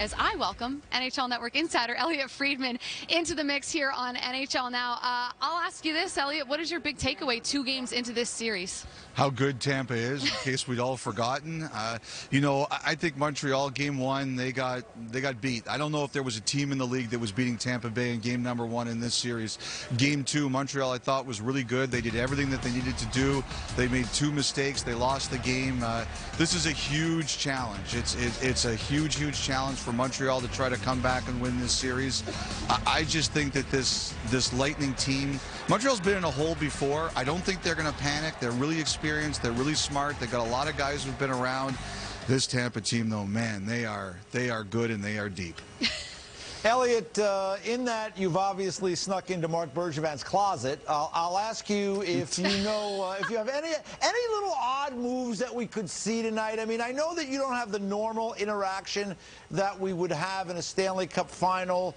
As I welcome NHL Network insider Elliotte Friedman into the mix here on NHL Now. I'll ask you this, Elliotte. What is your big takeaway 2 games into this series? How good Tampa is, in case we'd all forgotten. I think Montreal, game 1, they got beat. I don't know if there was a team in the league that was beating Tampa Bay in game number 1 in this series. Game 2, Montreal, I thought, was really good. They did everything that they needed to do. They made 2 mistakes. They lost the game. This is a huge challenge. It's a huge challenge for Montreal to try to come back and win this series. I just think that this Lightning team, Montreal's been in a hole before. I don't think they're going to panic. They're really experienced. They're really smart. They got a lot of guys who've been around. This Tampa team, though, man, they are good and they are deep. Elliotte, in that you've obviously snuck into Marc Bergevin's closet. I'll ask you if you know if you have any little odd moves that we could see tonight. I mean, I know that you don't have the normal interaction that we would have in a Stanley Cup Final,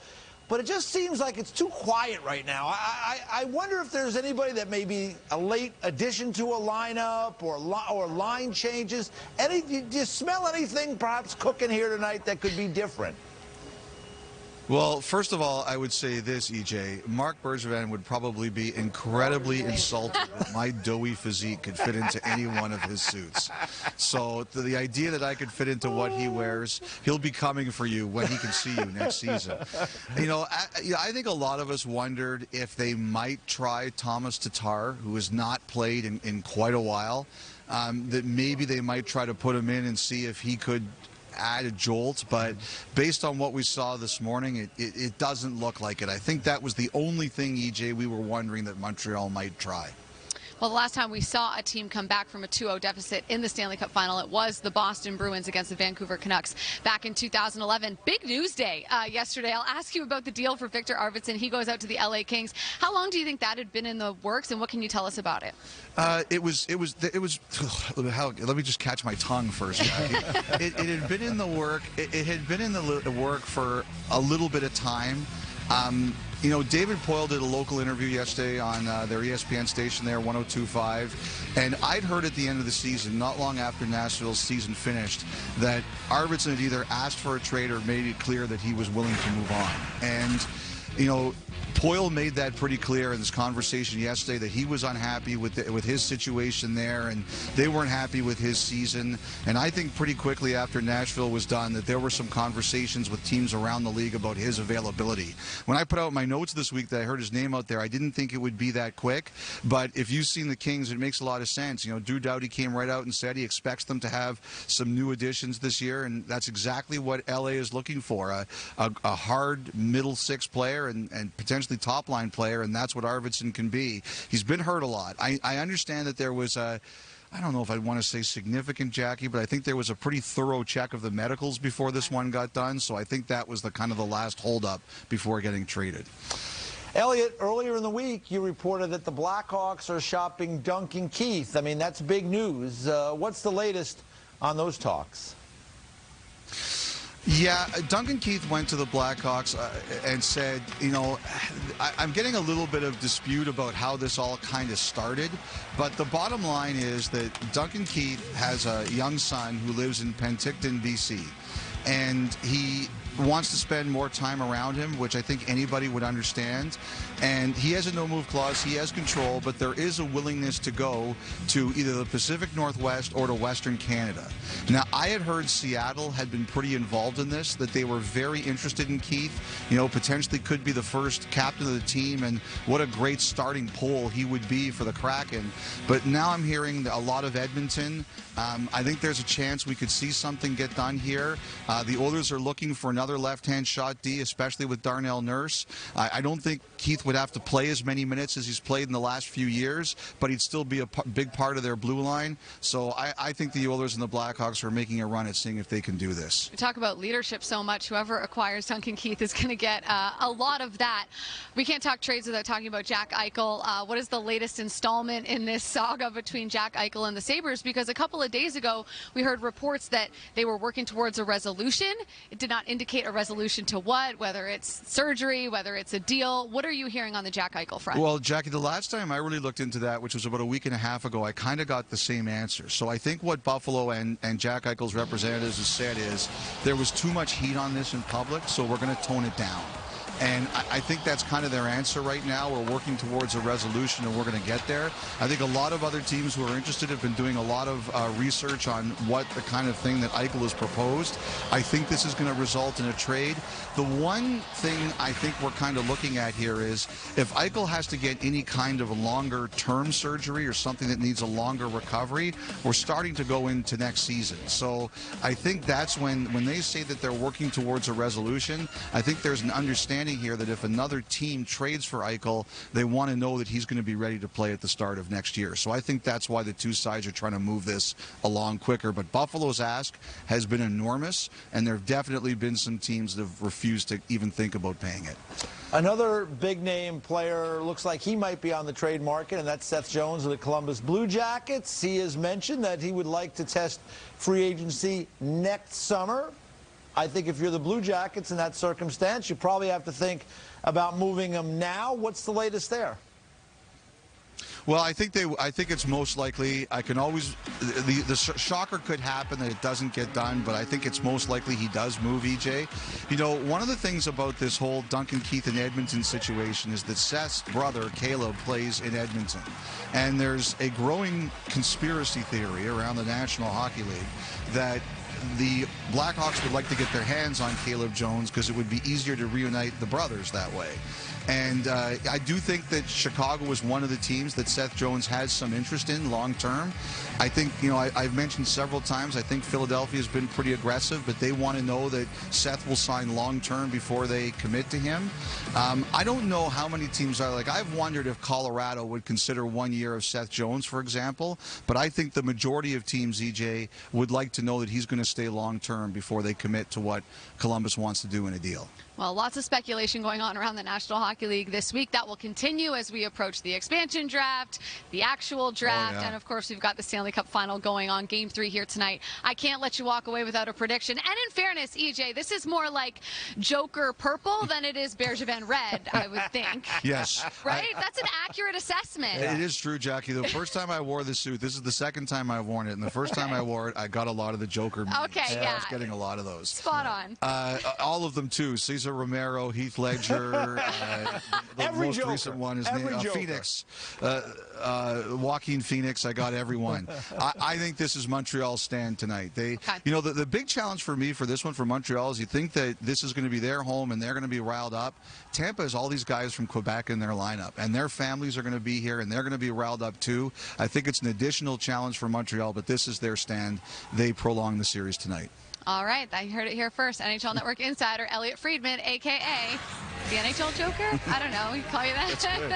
but it just seems like it's too quiet right now. I wonder if there's anybody that may be a late addition to a lineup or line changes. Do you smell anything perhaps cooking here tonight that could be different? Well, first of all, I would say this, EJ. Marc Bergevin would probably be incredibly insulted that my doughy physique could fit into any one of his suits. So the idea that I could fit into what he wears, he'll be coming for you when he can see you next season. I think a lot of us wondered if they might try Thomas Tatar, who has not played in quite a while, that maybe they might try to put him in and see if he could add a jolt, but based on what we saw this morning, it doesn't look like it. I think that was the only thing, EJ, we were wondering that Montreal might try. Well, the last time we saw a team come back from a 2-0 deficit in the Stanley Cup Final, it was the Boston Bruins against the Vancouver Canucks back in 2011. Big news day yesterday. I'll ask you about the deal for Viktor Arvidsson. He goes out to the LA Kings. How long do you think that had been in the works, and what can you tell us about it? It was. Let me just catch my tongue first. it had been in the work. It had been in the work for a little bit of time. David Poyle did a local interview yesterday on their ESPN station there, 102.5, and I'd heard at the end of the season, not long after Nashville's season finished, that Arvidsson had either asked for a trade or made it clear that he was willing to move on. And, Poyle made that pretty clear in this conversation yesterday that he was unhappy with his situation there, and they weren't happy with his season. And I think pretty quickly after Nashville was done that there were some conversations with teams around the league about his availability. When I put out my notes this week that I heard his name out there, I didn't think it would be that quick. But if you've seen the Kings, it makes a lot of sense. Drew Doughty came right out and said he expects them to have some new additions this year, and that's exactly what LA is looking for, a hard middle six player and potentially top line player, and that's what Arvidsson can be. He's been hurt a lot. I understand that there was I don't know if I want to say significant, Jackie, but I think there was a pretty thorough check of the medicals before this one got done, so I think that was the last holdup before getting traded. Elliotte, earlier in the week, you reported that the Blackhawks are shopping Duncan Keith. I mean, that's big news. What's the latest on those talks? Yeah, Duncan Keith went to the Blackhawks and said, I'm getting a little bit of dispute about how this all kind of started, but the bottom line is that Duncan Keith has a young son who lives in Penticton, BC, and he wants to spend more time around him, which I think anybody would understand. And he has a no-move clause. He has control, but there is a willingness to go to either the Pacific Northwest or to Western Canada. Now, I had heard Seattle had been pretty involved in this, that they were very interested in Keith, potentially could be the first captain of the team, and what a great starting pole he would be for the Kraken. But now I'm hearing a lot of Edmonton. I think there's a chance we could see something get done here. The Oilers are looking for another left-hand shot D, especially with Darnell Nurse. I don't think Keith would have to play as many minutes as he's played in the last few years, but he'd still be a big part of their blue line. So I think the Oilers and the Blackhawks are making a run at seeing if they can do this. We talk about leadership so much. Whoever acquires Duncan Keith is going to get a lot of that. We can't talk trades without talking about Jack Eichel. What is the latest installment in this saga between Jack Eichel and the Sabres? Because a couple of days ago, we heard reports that they were working towards a resolution. It did not indicate a resolution to what, whether it's surgery, whether it's a deal. What are you hearing on the Jack Eichel front? Well, Jackie, the last time I really looked into that, which was about a week and a half ago, I kind of got the same answer. So I think what Buffalo and Jack Eichel's representatives have said is there was too much heat on this in public, so we're going to tone it down. And I think that's kind of their answer right now. We're working towards a resolution, and we're going to get there. I think a lot of other teams who are interested have been doing a lot of research on what the kind of thing that Eichel has proposed. I think this is going to result in a trade. The one thing I think we're kind of looking at here is if Eichel has to get any kind of longer-term surgery or something that needs a longer recovery, we're starting to go into next season. So I think that's when they say that they're working towards a resolution, I think there's an understanding here that if another team trades for Eichel, they want to know that he's going to be ready to play at the start of next year. So I think that's why the two sides are trying to move this along quicker. But Buffalo's ask has been enormous, and there have definitely been some teams that have refused to even think about paying it. Another big-name player looks like he might be on the trade market, and that's Seth Jones of the Columbus Blue Jackets. He has mentioned that he would like to test free agency next summer. I think if you're the Blue Jackets in that circumstance, you probably have to think about moving him now. What's the latest there? Well, I think it's most likely. I can always the shocker could happen that it doesn't get done, but I think it's most likely he does move, EJ. You know, one of the things about this whole Duncan Keith and Edmonton situation is that Seth's brother Caleb plays in Edmonton, and there's a growing conspiracy theory around the National Hockey League that the Blackhawks would like to get their hands on Caleb Jones because it would be easier to reunite the brothers that way. And I do think that Chicago is one of the teams that Seth Jones has some interest in long term. I think, you know, I've mentioned several times, I think Philadelphia has been pretty aggressive, but they want to know that Seth will sign long term before they commit to him. I don't know how many teams are. Like, I've wondered if Colorado would consider 1 year of Seth Jones, for example, but I think the majority of teams, EJ, would like to know that he's going to stay long term before they commit to what Columbus wants to do in a deal. Well, lots of speculation going on around the National Hockey League this week. That will continue as we approach the expansion draft, the actual draft, and of course we've got the Stanley Cup Final going on, Game 3 here tonight. I can't let you walk away without a prediction. And in fairness, EJ, this is more like Joker purple than it is Bergevin red, I would think. Yes. Right? That's an accurate assessment. It is true, Jackie. The first time I wore this suit, this is the second time I've worn it, and the first time I wore it, I got a lot of the Joker memes. Okay, yeah. I was getting a lot of those. Spot on. All of them, too. Cesar Romero, Heath Ledger, the most recent one is Phoenix. Joaquin Phoenix, I got everyone. I think this is Montreal's stand tonight. You know, the big challenge for me for this one for Montreal is you think that this is going to be their home and they're going to be riled up. Tampa has all these guys from Quebec in their lineup, and their families are going to be here, and they're going to be riled up too. I think it's an additional challenge for Montreal, but this is their stand. They prolong the series tonight. All right, I heard it here first. NHL Network insider Elliotte Friedman, a.k.a. the NHL Joker? I don't know. We call you that. That's good.